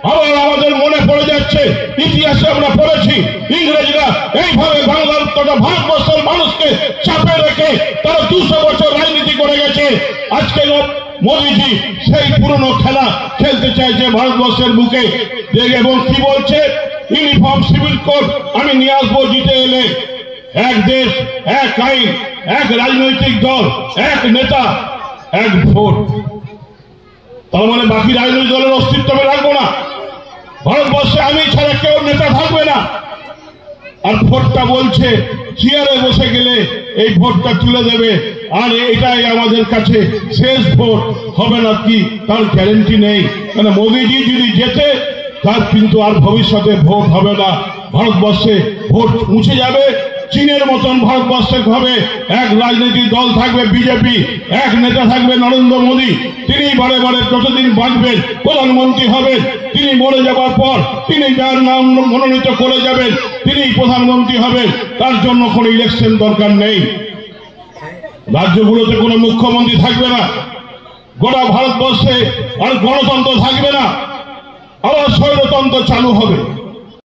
আবার আমাদের মনে পড়ে যাচ্ছে, ইতিহাসে আমরা পড়েছি ইংরেজরা এইভাবে বাংলার তথা ভারতবর্ষের মানুষকে চাপে রেখে তারা 200 বছর রাজনীতি করে গেছে। আজকে মোদীজি সেই পুরনো খেলা খেলতে চাইছে ভারতবর্ষের বুকে। এবং কি বলছে, ইউনিফর্ম সিভিল কোড আমি নিয়ে আসবো জিতে এলে, এক দেশ এক আইন, এক রাজনৈতিক দল, এক নেতা, এক ভোট। তার মানে বাকি রাজনৈতিক দলের অস্তিত্ব আমি রাখবো না, ভারতবর্ষে আমি ছাড়া কেউ নেতা থাকবে না। আর ভোটটা বলছে চেয়ারে বসে গেলে এই ভোটটা তুলে দেবে, আর এটাই আমাদের কাছে শেষ ভোট হবে না কি তার গ্যারেন্টি নেই। কেন মোদীজি যদি জেতে তার কিন্তু আর ভবিষ্যতে ভোট হবে না, ভারতবর্ষে ভোট মুছে যাবে। চীনের মতন ভারতবর্ষে হবে এক রাজনৈতিক দল থাকবে বিজেপি, এক নেতা থাকবে নরেন্দ্র মোদী। তিনি বারে বারে যতদিন বাঁচবেন প্রধানমন্ত্রী হবেন, তিনি মরে যাবার পর তিনি যার নাম মনোনীত করে যাবেন তিনি প্রধানমন্ত্রী হবেন। তার জন্য কোনো ইলেকশন দরকার নেই। রাজ্যগুলোতে কোনো মুখ্যমন্ত্রী থাকবে না, গোটা ভারতবর্ষে আর গণতন্ত্র থাকবে না, আবার স্বৈরতন্ত্র চালু হবে।